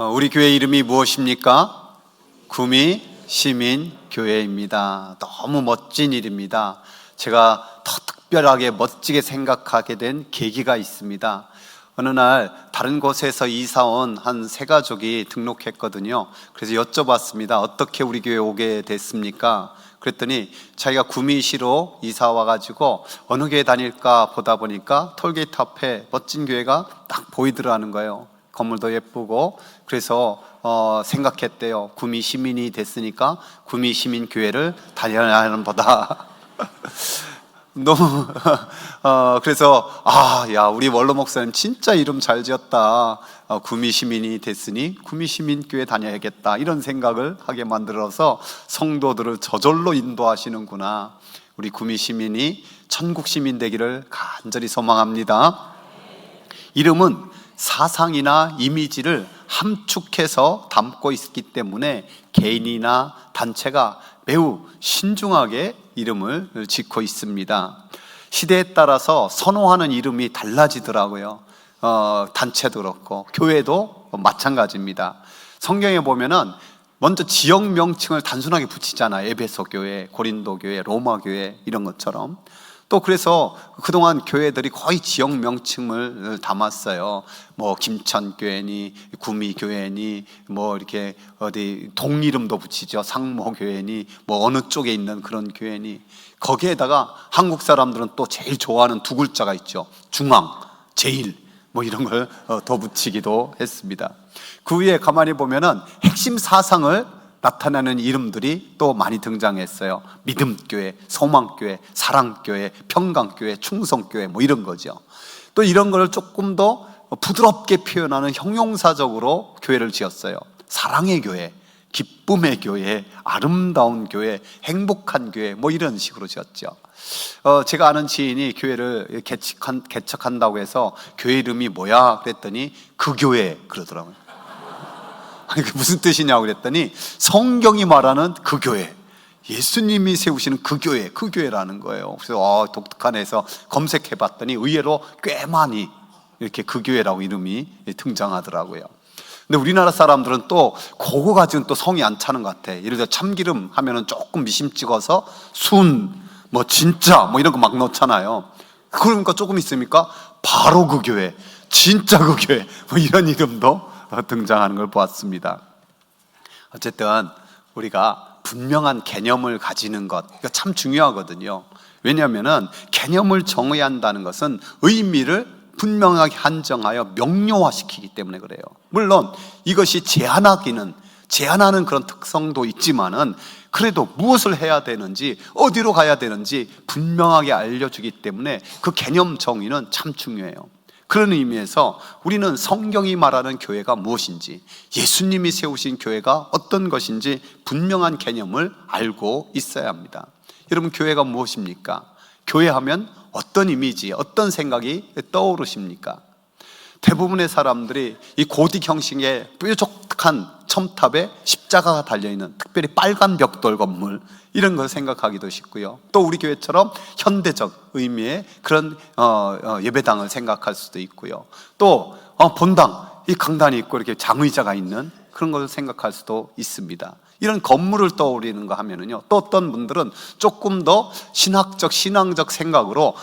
우리 교회 이름이 무엇입니까? 구미 시민교회입니다. 너무 멋진 일입니다. 제가 더 특별하게 멋지게 생각하게 된 계기가 있습니다. 어느 날 다른 곳에서 이사 온 한 세 가족이 등록했거든요. 그래서 여쭤봤습니다. 어떻게 우리 교회 오게 됐습니까? 그랬더니 자기가 구미시로 이사 와가지고 어느 교회 다닐까 보다 보니까 톨게이트 앞에 멋진 교회가 딱 보이더라는 거예요. 건물도 예쁘고. 그래서 생각했대요. 구미 시민이 됐으니까 구미 시민교회를 다녀야 하는 보다. 너무 그래서 야, 우리 원로 목사님 진짜 이름 잘 지었다. 구미 시민이 됐으니 구미 시민교회 다녀야겠다, 이런 생각을 하게 만들어서 성도들을 저절로 인도하시는구나. 우리 구미 시민이 천국 시민 되기를 간절히 소망합니다. 이름은 사상이나 이미지를 함축해서 담고 있기 때문에 개인이나 단체가 매우 신중하게 이름을 짓고 있습니다. 시대에 따라서 선호하는 이름이 달라지더라고요. 단체도 그렇고 교회도 마찬가지입니다. 성경에 보면은 먼저 지역 명칭을 단순하게 붙이잖아요. 에베소 교회, 고린도 교회, 로마 교회, 이런 것처럼. 또 그래서 그동안 교회들이 거의 지역 명칭을 담았어요. 뭐 김천교회니 구미교회니 뭐 이렇게 어디 동 이름도 붙이죠. 상모교회니 뭐 어느 쪽에 있는 그런 교회니. 거기에다가 한국 사람들은 또 제일 좋아하는 두 글자가 있죠. 중앙, 제일, 뭐 이런 걸 더 붙이기도 했습니다. 그 위에 가만히 보면은 핵심 사상을 나타나는 이름들이 또 많이 등장했어요. 믿음교회, 소망교회, 사랑교회, 평강교회, 충성교회, 뭐 이런 거죠. 또 이런 걸 조금 더 부드럽게 표현하는 형용사적으로 교회를 지었어요. 사랑의 교회, 기쁨의 교회, 아름다운 교회, 행복한 교회, 뭐 이런 식으로 지었죠. 제가 아는 지인이 교회를 개척한다고 해서 교회 이름이 뭐야? 그랬더니 그 교회 그러더라고요. 아니, 그 무슨 뜻이냐고 그랬더니 성경이 말하는 그 교회, 예수님이 세우시는 그 교회, 그 교회라는 거예요. 그래서 독특하네 해서 검색해 봤더니 의외로 꽤 많이 이렇게 그 교회라고 이름이 등장하더라고요. 근데 우리나라 사람들은 또 그거 가지고는 또 성이 안 차는 것 같아. 예를 들어 참기름 하면은 조금 미심 찍어서 순, 뭐 진짜 뭐 이런 거 막 넣잖아요. 그러니까 조금 있으니까 바로 그 교회, 진짜 그 교회, 뭐 이런 이름도 등장하는 걸 보았습니다. 어쨌든 우리가 분명한 개념을 가지는 것, 이거 참 중요하거든요. 왜냐하면 개념을 정해야 한다는 것은 의미를 분명하게 한정하여 명료화시키기 때문에 그래요. 물론 이것이 제한하는 그런 특성도 있지만은 그래도 무엇을 해야 되는지, 어디로 가야 되는지 분명하게 알려주기 때문에 그 개념 정의는 참 중요해요. 그런 의미에서 우리는 성경이 말하는 교회가 무엇인지, 예수님이 세우신 교회가 어떤 것인지 분명한 개념을 알고 있어야 합니다. 여러분, 교회가 무엇입니까? 교회하면 어떤 이미지, 어떤 생각이 떠오르십니까? 대부분의 사람들이 이 고딕 형식의 뾰족한 첨탑에 십자가가 달려있는 특별히 빨간 벽돌 건물, 이런 걸 생각하기도 쉽고요. 또 우리 교회처럼 현대적 의미의 그런 예배당을 생각할 수도 있고요. 또 본당, 이 강단이 있고 이렇게 장의자가 있는 그런 것을 생각할 수도 있습니다. 이런 건물을 떠올리는 거 하면은요, 또 어떤 분들은 조금 더 신앙적 생각으로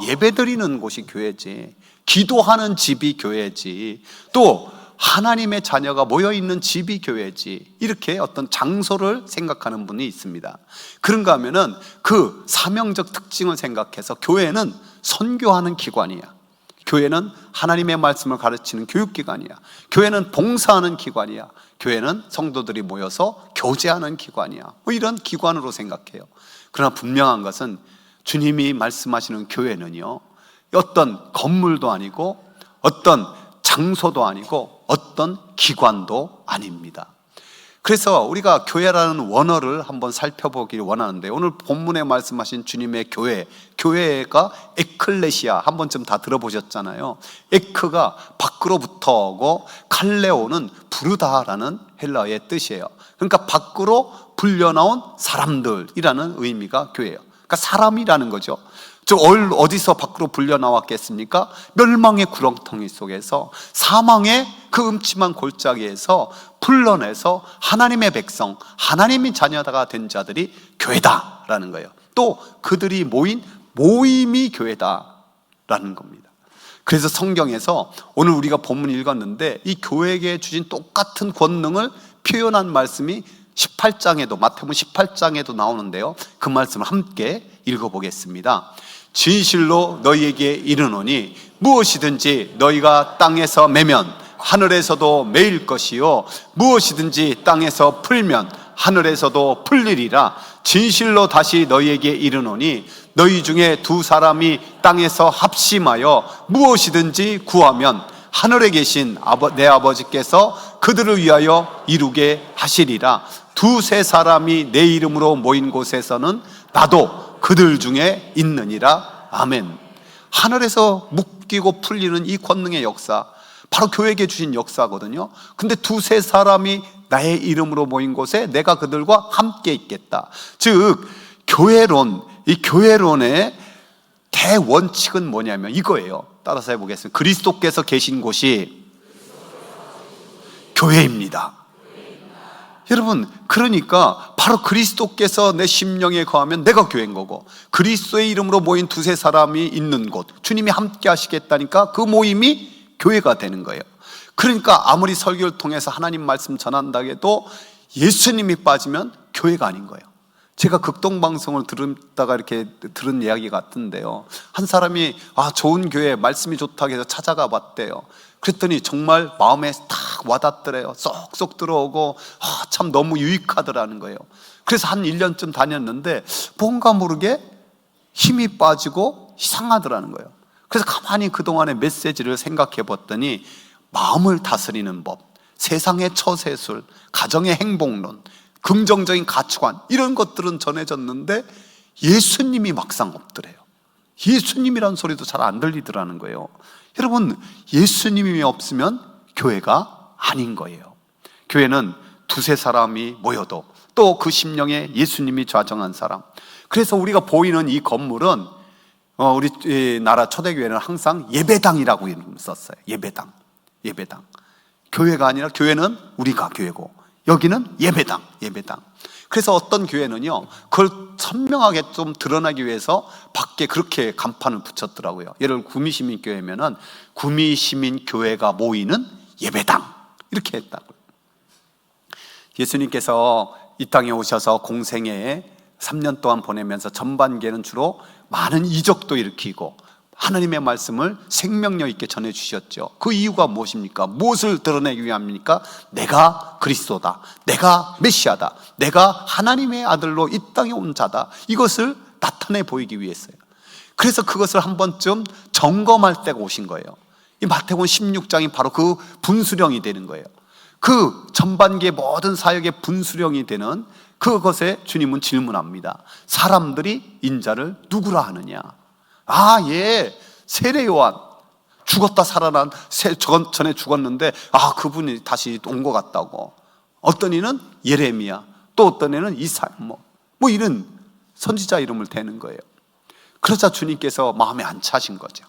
예배드리는 곳이 교회지, 기도하는 집이 교회지, 또 하나님의 자녀가 모여있는 집이 교회지, 이렇게 어떤 장소를 생각하는 분이 있습니다. 그런가 하면은 그 사명적 특징을 생각해서 교회는 선교하는 기관이야, 교회는 하나님의 말씀을 가르치는 교육기관이야, 교회는 봉사하는 기관이야, 교회는 성도들이 모여서 교제하는 기관이야, 뭐 이런 기관으로 생각해요. 그러나 분명한 것은 주님이 말씀하시는 교회는요, 어떤 건물도 아니고 어떤 장소도 아니고 어떤 기관도 아닙니다. 그래서 우리가 교회라는 원어를 한번 살펴보기를 원하는데, 오늘 본문에 말씀하신 주님의 교회가 에클레시아, 한 번쯤 다 들어보셨잖아요. 에크가 밖으로부터고 칼레오는 부르다라는 헬라어의 뜻이에요. 그러니까 밖으로 불려나온 사람들이라는 의미가 교회예요. 그러니까 사람이라는 거죠. 저 어디서 밖으로 불려 나왔겠습니까? 멸망의 구렁텅이 속에서, 사망의 그 음침한 골짜기에서 불러내서 하나님의 백성, 하나님의 자녀가 된 자들이 교회다라는 거예요. 또 그들이 모인 모임이 교회다라는 겁니다. 그래서 성경에서 오늘 우리가 본문 읽었는데 이 교회에게 주신 똑같은 권능을 표현한 말씀이 18장에도, 마태복음 18장에도 나오는데요, 그 말씀을 함께 읽어보겠습니다. 진실로 너희에게 이르노니 무엇이든지 너희가 땅에서 매면 하늘에서도 매일 것이요 무엇이든지 땅에서 풀면 하늘에서도 풀리리라. 진실로 다시 너희에게 이르노니 너희 중에 두 사람이 땅에서 합심하여 무엇이든지 구하면 하늘에 계신 내 아버지께서 그들을 위하여 이루게 하시리라. 두세 사람이 내 이름으로 모인 곳에서는 나도 그들 중에 있느니라. 아멘. 하늘에서 묶이고 풀리는 이 권능의 역사, 바로 교회에게 주신 역사거든요. 근데 두세 사람이 나의 이름으로 모인 곳에 내가 그들과 함께 있겠다. 즉 교회론, 이 교회론의 대원칙은 뭐냐면 이거예요. 따라서 해보겠습니다. 그리스도께서 계신 곳이 교회입니다. 여러분, 그러니까 바로 그리스도께서 내 심령에 거하면 내가 교회인 거고, 그리스도의 이름으로 모인 두세 사람이 있는 곳, 주님이 함께 하시겠다니까 그 모임이 교회가 되는 거예요. 그러니까 아무리 설교를 통해서 하나님 말씀 전한다고 해도 예수님이 빠지면 교회가 아닌 거예요. 제가 극동방송을 들었다가 이렇게 들은 이야기 같은데요, 한 사람이 좋은 교회 말씀이 좋다고 해서 찾아가 봤대요. 그랬더니 정말 마음에 딱 와닿더래요. 쏙쏙 들어오고 참 너무 유익하더라는 거예요. 그래서 한 1년쯤 다녔는데 뭔가 모르게 힘이 빠지고 이상하더라는 거예요. 그래서 가만히 그동안의 메시지를 생각해 봤더니 마음을 다스리는 법, 세상의 처세술, 가정의 행복론, 긍정적인 가치관, 이런 것들은 전해졌는데 예수님이 막상 없더래요. 예수님이란 소리도 잘 안 들리더라는 거예요. 여러분, 예수님이 없으면 교회가 아닌 거예요. 교회는 두세 사람이 모여도 또 그 심령에 예수님이 좌정한 사람. 그래서 우리가 보이는 이 건물은 우리 나라 초대교회는 항상 예배당이라고 이름 썼어요. 예배당. 교회가 아니라, 교회는 우리가 교회고 여기는 예배당. 그래서 어떤 교회는요, 그걸 선명하게 좀 드러나기 위해서 밖에 그렇게 간판을 붙였더라고요. 예를 들어 구미시민교회면은 구미시민교회가 모이는 예배당, 이렇게 했다고요. 예수님께서 이 땅에 오셔서 공생애에 3년 동안 보내면서 전반기에는 주로 많은 이적도 일으키고 하나님의 말씀을 생명력 있게 전해주셨죠. 그 이유가 무엇입니까? 무엇을 드러내기 위함입니까? 내가 그리스도다, 내가 메시아다, 내가 하나님의 아들로 이 땅에 온 자다, 이것을 나타내 보이기 위해서요. 그래서 그것을 한 번쯤 점검할 때가 오신 거예요. 이 마태복음 16장이 바로 그 분수령이 되는 거예요. 그 전반기의 모든 사역의 분수령이 되는 그것에 주님은 질문합니다. 사람들이 인자를 누구라 하느냐? 세례 요한, 죽었다 살아난, 전에 죽었는데 그분이 다시 온 것 같다고. 어떤 이는 예레미야, 또 어떤 이는 이사야, 뭐 이런 선지자 이름을 대는 거예요. 그러자 주님께서 마음에 안 차신 거죠.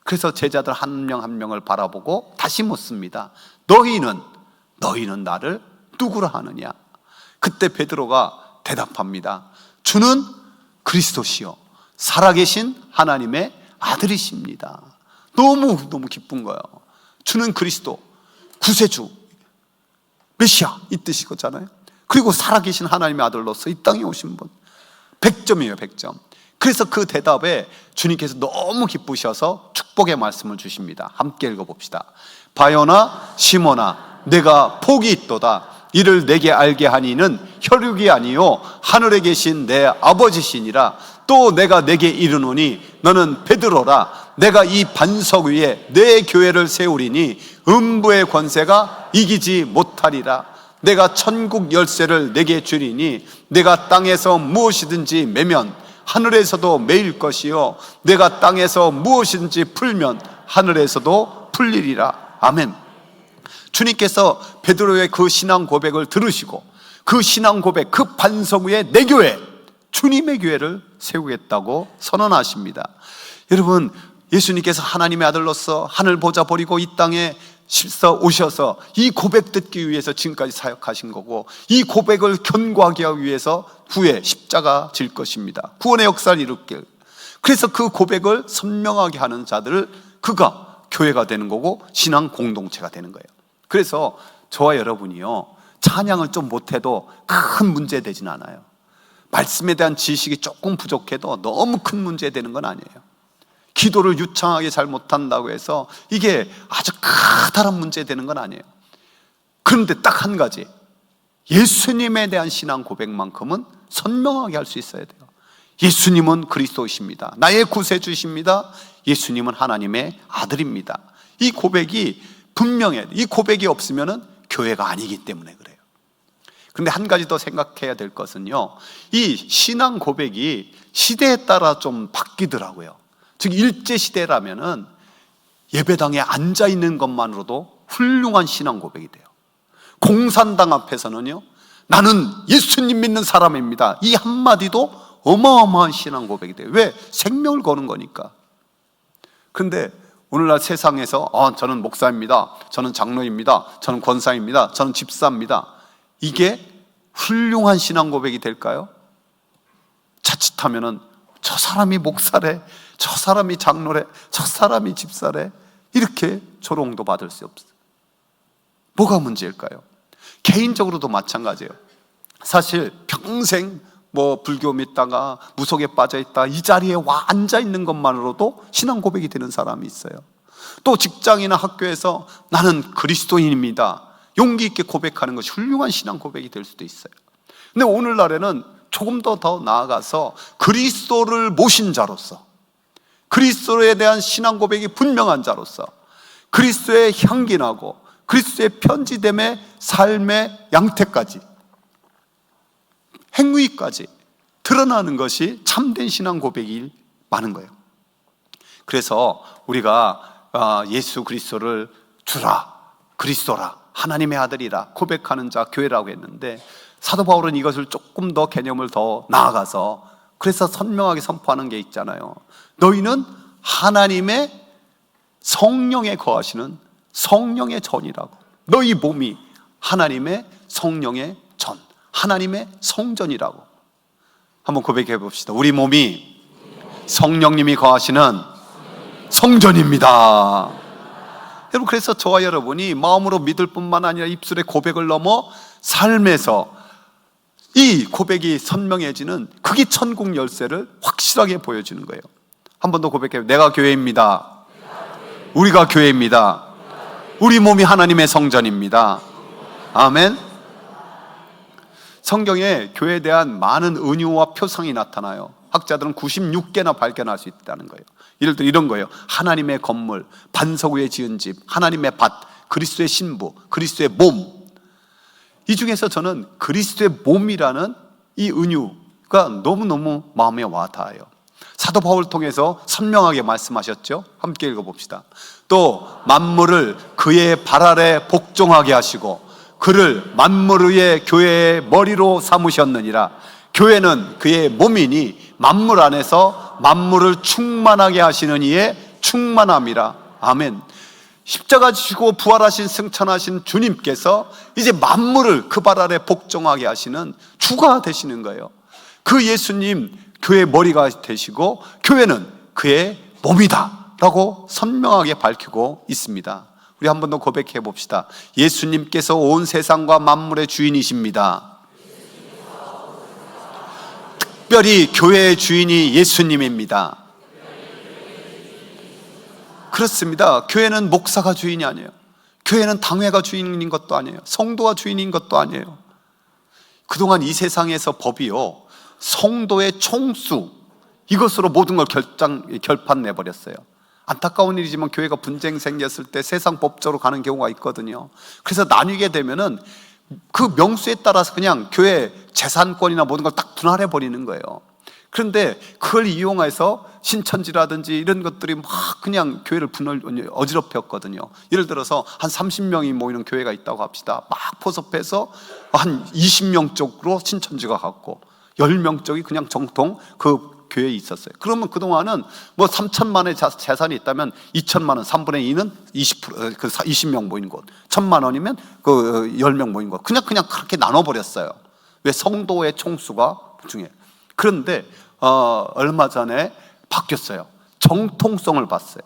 그래서 제자들 한 명 한 명을 바라보고 다시 묻습니다. 너희는 나를 누구라 하느냐? 그때 베드로가 대답합니다. 주는 그리스도시요 살아계신 하나님의 아들이십니다. 너무 기쁜 거예요. 주는 그리스도, 구세주, 메시아, 이 뜻이잖아요. 그리고 살아계신 하나님의 아들로서 이 땅에 오신 분. 100점이에요, 100점. 그래서 그 대답에 주님께서 너무 기쁘셔서 축복의 말씀을 주십니다. 함께 읽어봅시다. 바요나 시몬아, 내가 복이 있도다. 이를 내게 알게 하니는 혈육이 아니요 하늘에 계신 내 아버지시니라. 또 내가 내게 이르노니 너는 베드로라. 내가 이 반석 위에 내 교회를 세우리니 음부의 권세가 이기지 못하리라. 내가 천국 열쇠를 내게 주리니 내가 땅에서 무엇이든지 매면 하늘에서도 매일 것이요 내가 땅에서 무엇이든지 풀면 하늘에서도 풀리리라. 아멘. 주님께서 베드로의 그 신앙 고백을 들으시고 그 신앙 고백, 그 반석 위에 내 교회, 주님의 교회를 세우겠다고 선언하십니다. 여러분, 예수님께서 하나님의 아들로서 하늘 보좌 버리고 이 땅에 실서 오셔서 이 고백 듣기 위해서 지금까지 사역하신 거고, 이 고백을 견고하게 하기 위해서 후에 십자가 질 것입니다. 구원의 역사를 일으킬. 그래서 그 고백을 선명하게 하는 자들을 그가 교회가 되는 거고 신앙 공동체가 되는 거예요. 그래서 저와 여러분이요, 찬양을 좀 못해도 큰 문제 되진 않아요. 말씀에 대한 지식이 조금 부족해도 너무 큰 문제 되는 건 아니에요. 기도를 유창하게 잘 못한다고 해서 이게 아주 커다란 문제 되는 건 아니에요. 그런데 딱 한 가지, 예수님에 대한 신앙 고백만큼은 선명하게 할 수 있어야 돼요. 예수님은 그리스도이십니다. 나의 구세주이십니다. 예수님은 하나님의 아들입니다. 이 고백이 분명해야 돼요. 이 고백이 없으면 교회가 아니기 때문에 그래요. 그런데 한 가지 더 생각해야 될 것은요, 이 신앙 고백이 시대에 따라 좀 바뀌더라고요. 즉 일제시대라면은 예배당에 앉아있는 것만으로도 훌륭한 신앙 고백이 돼요. 공산당 앞에서는요, 나는 예수님 믿는 사람입니다, 이 한마디도 어마어마한 신앙 고백이 돼요. 왜? 생명을 거는 거니까. 그런데 오늘날 세상에서 저는 목사입니다, 저는 장로입니다, 저는 권사입니다, 저는 집사입니다, 이게 훌륭한 신앙 고백이 될까요? 자칫하면은 저 사람이 목사래, 저 사람이 장로래, 저 사람이 집사래, 이렇게 조롱도 받을 수 없어요. 뭐가 문제일까요? 개인적으로도 마찬가지예요. 사실 평생 불교 믿다가 무속에 빠져있다 이 자리에 와 앉아있는 것만으로도 신앙 고백이 되는 사람이 있어요. 또 직장이나 학교에서 나는 그리스도인입니다, 용기 있게 고백하는 것이 훌륭한 신앙 고백이 될 수도 있어요. 근데 오늘날에는 조금 더 나아가서 그리스도를 모신 자로서, 그리스도에 대한 신앙 고백이 분명한 자로서, 그리스도의 향기 나고 그리스도의 편지됨의 삶의 양태까지, 행위까지 드러나는 것이 참된 신앙 고백이 많은 거예요. 그래서 우리가 예수 그리스도를 주라, 그리스도라, 하나님의 아들이라 고백하는 자 교회라고 했는데, 사도 바울은 이것을 조금 더 개념을 더 나아가서 그래서 선명하게 선포하는 게 있잖아요. 너희는 하나님의 성령에 거하시는 성령의 전이라고. 너희 몸이 하나님의 성령의 전, 하나님의 성전이라고. 한번 고백해 봅시다. 우리 몸이 성령님이 거하시는 성전입니다. 여러분, 그래서 저와 여러분이 마음으로 믿을 뿐만 아니라 입술의 고백을 넘어 삶에서 이 고백이 선명해지는, 그게 천국 열쇠를 확실하게 보여주는 거예요. 한 번 더 고백해요. 내가 교회입니다. 우리가 교회입니다. 우리 몸이 하나님의 성전입니다. 아멘. 성경에 교회에 대한 많은 은유와 표상이 나타나요. 학자들은 96개나 발견할 수 있다는 거예요. 예를 들어 이런 거예요. 하나님의 건물, 반석 위에 지은 집, 하나님의 밭, 그리스도의 신부, 그리스도의 몸. 이 중에서 저는 그리스도의 몸이라는 이 은유가 너무너무 마음에 와닿아요. 사도 바울을 통해서 선명하게 말씀하셨죠. 함께 읽어봅시다. 또 만물을 그의 발 아래 복종하게 하시고 그를 만물 위의 교회의 머리로 삼으셨느니라. 교회는 그의 몸이니 만물 안에서 만물을 충만하게 하시는 이의 충만함이라. 아멘. 십자가 지시고 부활하신 승천하신 주님께서 이제 만물을 그 발 아래 복종하게 하시는 주가 되시는 거예요. 그 예수님 교회의 머리가 되시고 교회는 그의 몸이다 라고 선명하게 밝히고 있습니다. 우리 한 번 더 고백해 봅시다. 예수님께서 온 세상과 만물의 주인이십니다. 특별히 교회의 주인이 예수님입니다. 그렇습니다. 교회는 목사가 주인이 아니에요. 교회는 당회가 주인인 것도 아니에요. 성도가 주인인 것도 아니에요. 그동안 이 세상에서 법이요, 성도의 총수, 이것으로 모든 걸 결판 내버렸어요. 안타까운 일이지만 교회가 분쟁 생겼을 때 세상 법조로 가는 경우가 있거든요. 그래서 나뉘게 되면은 그 명수에 따라서 그냥 교회 재산권이나 모든 걸 딱 분할해 버리는 거예요. 그런데 그걸 이용해서 신천지라든지 이런 것들이 막 그냥 교회를 어지럽혔거든요. 예를 들어서 한 30명이 모이는 교회가 있다고 합시다. 막 포섭해서 한 20명 쪽으로 신천지가 갔고, 10명쪽이 그냥 정통 그 교회에 있었어요. 그러면 그동안은 뭐 3천만의 재산이 있다면 2천만 원, 3분의 2는 20%, 그 20명 모인 곳, 1,000만 원이면 그 10명 모인 곳, 그냥 그렇게 나눠버렸어요. 왜? 성도의 총수가 중요해요. 그런데 얼마 전에 바뀌었어요. 정통성을 봤어요.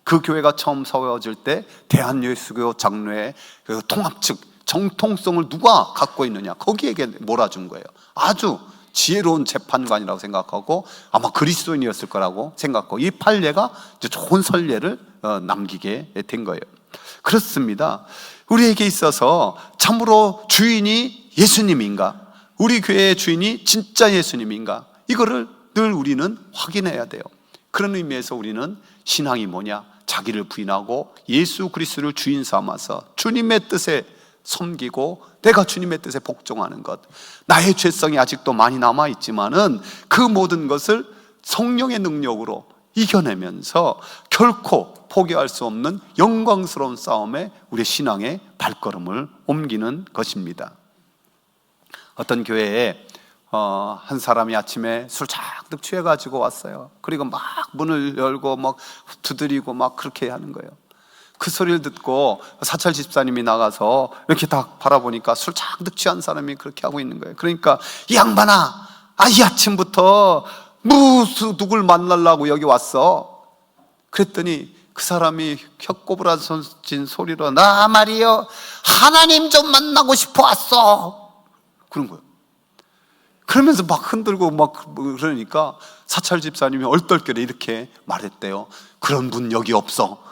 그 교회가 처음 세워질 때 대한예수교 장로의 그 통합 측 정통성을 누가 갖고 있느냐, 거기에게 몰아준 거예요. 아주 지혜로운 재판관이라고 생각하고 아마 그리스도인이었을 거라고 생각하고 이 판례가 이제 좋은 선례를 남기게 된 거예요. 그렇습니다. 우리에게 있어서 참으로 주인이 예수님인가, 우리 교회의 주인이 진짜 예수님인가, 이거를 늘 우리는 확인해야 돼요. 그런 의미에서 우리는 신앙이 뭐냐, 자기를 부인하고 예수 그리스도를 주인 삼아서 주님의 뜻에 섬기고 내가 주님의 뜻에 복종하는 것. 나의 죄성이 아직도 많이 남아있지만은 그 모든 것을 성령의 능력으로 이겨내면서 결코 포기할 수 없는 영광스러운 싸움에 우리의 신앙의 발걸음을 옮기는 것입니다. 어떤 교회에 한 사람이 아침에 술 잔뜩 취해가지고 왔어요. 그리고 막 문을 열고 막 두드리고 막 그렇게 하는 거예요. 그 소리를 듣고 사찰 집사님이 나가서 이렇게 딱 바라보니까 술 잔뜩 취한 사람이 그렇게 하고 있는 거예요. 그러니까 이 양반아, 이 아침부터 누굴 만나려고 여기 왔어? 그랬더니 그 사람이 혀꼬부라진 소리로 나 말이요, 하나님 좀 만나고 싶어 왔어, 그런 거예요. 그러면서 막 흔들고 막 그러니까 사찰 집사님이 얼떨결에 이렇게 말했대요. 그런 분 여기 없어.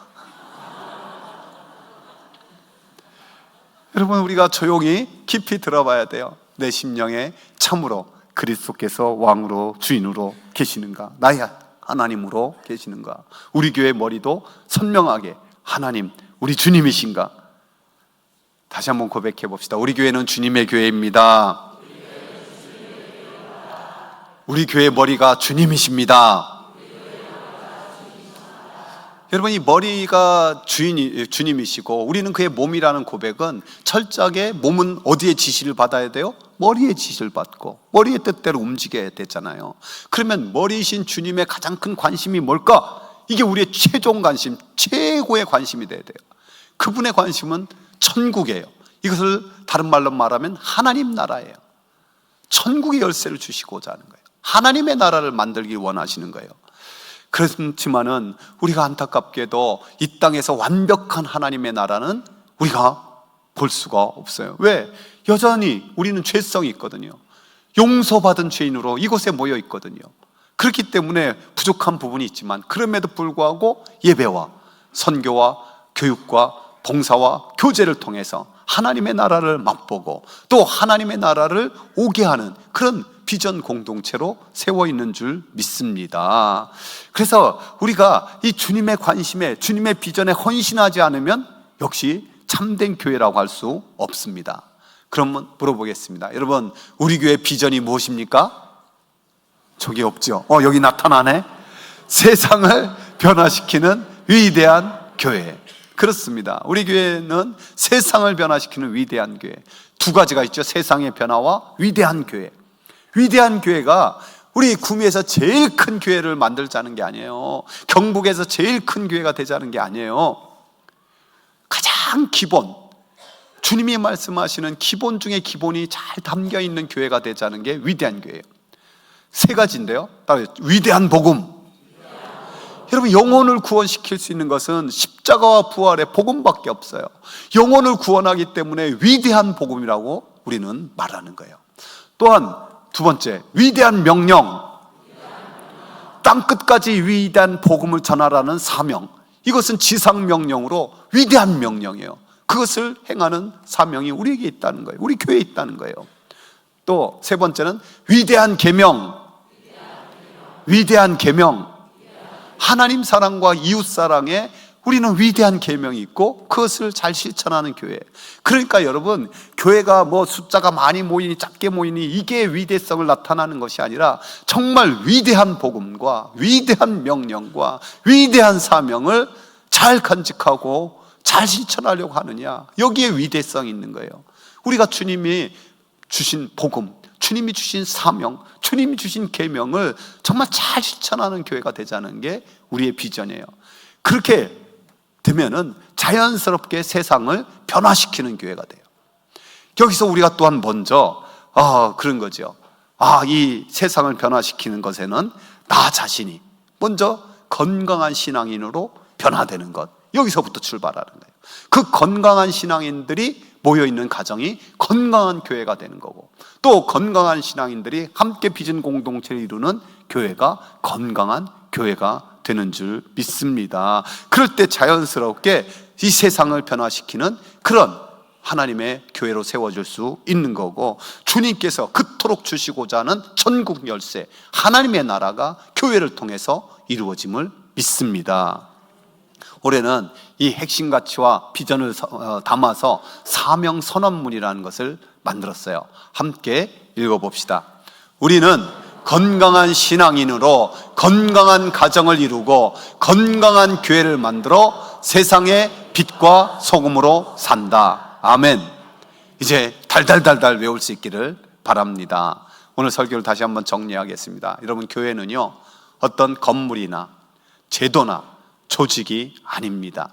여러분, 우리가 조용히 깊이 들어봐야 돼요. 내 심령에 참으로 그리스도께서 왕으로 주인으로 계시는가, 나의 하나님으로 계시는가, 우리 교회 머리도 선명하게 하나님, 우리 주님이신가. 다시 한번 고백해 봅시다. 우리 교회는 주님의 교회입니다. 우리 교회 머리가 주님이십니다. 여러분, 이 머리가 주님이시고 우리는 그의 몸이라는 고백은 철저하게 몸은 어디에 지시를 받아야 돼요? 머리의 지시를 받고 머리의 뜻대로 움직여야 되잖아요. 그러면 머리이신 주님의 가장 큰 관심이 뭘까? 이게 우리의 최종 관심, 최고의 관심이 돼야 돼요. 그분의 관심은 천국이에요. 이것을 다른 말로 말하면 하나님 나라예요. 천국의 열쇠를 주시고자 하는 거예요. 하나님의 나라를 만들기 원하시는 거예요. 그렇지만은 우리가 안타깝게도 이 땅에서 완벽한 하나님의 나라는 우리가 볼 수가 없어요. 왜? 여전히 우리는 죄성이 있거든요. 용서받은 죄인으로 이곳에 모여 있거든요. 그렇기 때문에 부족한 부분이 있지만 그럼에도 불구하고 예배와 선교와 교육과 봉사와 교제를 통해서 하나님의 나라를 맛보고 또 하나님의 나라를 오게 하는 그런 비전 공동체로 세워 있는 줄 믿습니다. 그래서 우리가 이 주님의 관심에, 주님의 비전에 헌신하지 않으면 역시 참된 교회라고 할 수 없습니다. 그러면 물어보겠습니다. 여러분, 우리 교회 비전이 무엇입니까? 저기 없죠? 여기 나타나네. 세상을 변화시키는 위대한 교회. 그렇습니다. 우리 교회는 세상을 변화시키는 위대한 교회. 두 가지가 있죠. 세상의 변화와 위대한 교회. 위대한 교회가 우리 구미에서 제일 큰 교회를 만들자는 게 아니에요. 경북에서 제일 큰 교회가 되자는 게 아니에요. 가장 기본, 주님이 말씀하시는 기본 중에 기본이 잘 담겨 있는 교회가 되자는 게 위대한 교회예요. 세 가지인데요. 위대한 복음. 여러분, 영혼을 구원시킬 수 있는 것은 십자가와 부활의 복음밖에 없어요. 영혼을 구원하기 때문에 위대한 복음이라고 우리는 말하는 거예요. 또한 두 번째, 위대한 명령. 땅끝까지 위대한 복음을 전하라는 사명. 이것은 지상명령으로 위대한 명령이에요. 그것을 행하는 사명이 우리에게 있다는 거예요. 우리 교회에 있다는 거예요. 또 세 번째는 위대한 계명. 위대한 계명. 하나님 사랑과 이웃 사랑에 우리는 위대한 계명이 있고 그것을 잘 실천하는 교회. 그러니까 여러분, 교회가 뭐 숫자가 많이 모이니 작게 모이니 이게 위대성을 나타나는 것이 아니라 정말 위대한 복음과 위대한 명령과 위대한 사명을 잘 간직하고 잘 실천하려고 하느냐, 여기에 위대성이 있는 거예요. 우리가 주님이 주신 복음, 주님이 주신 사명, 주님이 주신 계명을 정말 잘 실천하는 교회가 되자는 게 우리의 비전이에요. 그렇게 되면은 자연스럽게 세상을 변화시키는 교회가 돼요. 여기서 우리가 또한 먼저 그런 거죠. 이 세상을 변화시키는 것에는 나 자신이 먼저 건강한 신앙인으로 변화되는 것, 여기서부터 출발하는 거예요. 그 건강한 신앙인들이 모여있는 가정이 건강한 교회가 되는 거고, 또 건강한 신앙인들이 함께 빚은 공동체를 이루는 교회가 건강한 교회가 되는 줄 믿습니다. 그럴 때 자연스럽게 이 세상을 변화시키는 그런 하나님의 교회로 세워질 수 있는 거고, 주님께서 그토록 주시고자 하는 천국 열쇠, 하나님의 나라가 교회를 통해서 이루어짐을 믿습니다. 올해는 이 핵심 가치와 비전을 담아서 사명 선언문이라는 것을 만들었어요. 함께 읽어봅시다. 우리는 건강한 신앙인으로 건강한 가정을 이루고 건강한 교회를 만들어 세상의 빛과 소금으로 산다. 아멘. 이제 달달달달 외울 수 있기를 바랍니다. 오늘 설교를 다시 한번 정리하겠습니다. 여러분, 교회는요, 어떤 건물이나 제도나 조직이 아닙니다.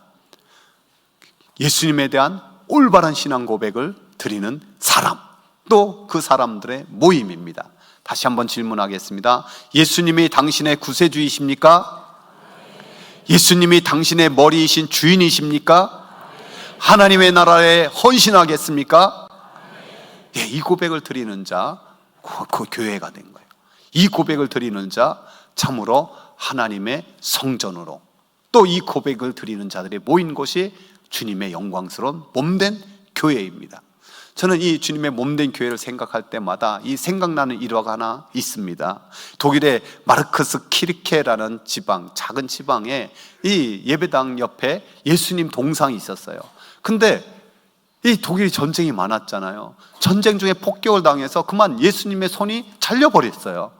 예수님에 대한 올바른 신앙 고백을 드리는 사람, 또 그 사람들의 모임입니다. 다시 한번 질문하겠습니다. 예수님이 당신의 구세주이십니까? 예수님이 당신의 머리이신 주인이십니까? 하나님의 나라에 헌신하겠습니까? 예, 이 고백을 드리는 자, 그 교회가 된 거예요. 이 고백을 드리는 자, 참으로 하나님의 성전으로, 또 이 고백을 드리는 자들이 모인 곳이 주님의 영광스러운 몸된 교회입니다. 저는 이 주님의 몸된 교회를 생각할 때마다 이 생각나는 일화가 하나 있습니다. 독일의 마르크스 키르케라는 지방, 작은 지방에 이 예배당 옆에 예수님 동상이 있었어요. 근데 이 독일이 전쟁이 많았잖아요. 전쟁 중에 폭격을 당해서 그만 예수님의 손이 잘려버렸어요.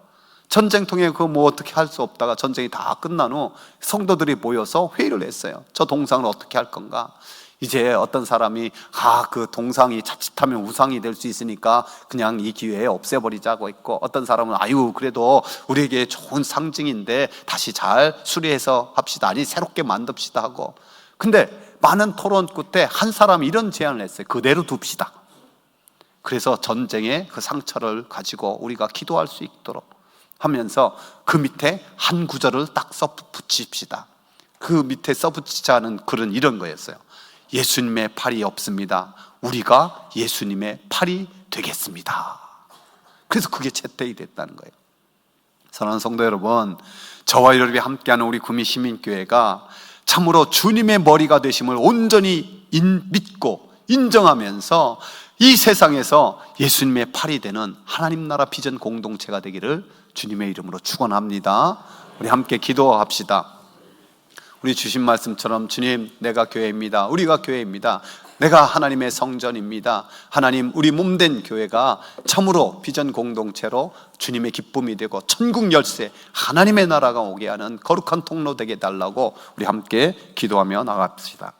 전쟁통에 어떻게 할 수 없다가 전쟁이 다 끝난 후 성도들이 모여서 회의를 했어요. 저 동상을 어떻게 할 건가? 이제 어떤 사람이 그 동상이 자칫하면 우상이 될 수 있으니까 그냥 이 기회에 없애버리자고 했고, 어떤 사람은 그래도 우리에게 좋은 상징인데 다시 잘 수리해서 합시다, 아니 새롭게 만듭시다 하고. 근데 많은 토론 끝에 한 사람이 이런 제안을 했어요. 그대로 둡시다. 그래서 전쟁의 그 상처를 가지고 우리가 기도할 수 있도록 하면서 그 밑에 한 구절을 딱 써붙입시다. 그 밑에 써붙이자는 글은 이런 거였어요. 예수님의 팔이 없습니다. 우리가 예수님의 팔이 되겠습니다. 그래서 그게 채택이 됐다는 거예요. 사랑하는 성도 여러분, 저와 여러분이 함께하는 우리 구미 시민교회가 참으로 주님의 머리가 되심을 온전히 믿고 인정하면서 이 세상에서 예수님의 팔이 되는 하나님 나라 비전 공동체가 되기를 주님의 이름으로 축원합니다. 우리 함께 기도합시다. 우리 주신 말씀처럼, 주님, 내가 교회입니다. 우리가 교회입니다. 내가 하나님의 성전입니다. 하나님, 우리 몸된 교회가 참으로 비전 공동체로 주님의 기쁨이 되고 천국 열쇠, 하나님의 나라가 오게 하는 거룩한 통로 되게 해달라고 우리 함께 기도하며 나갑시다.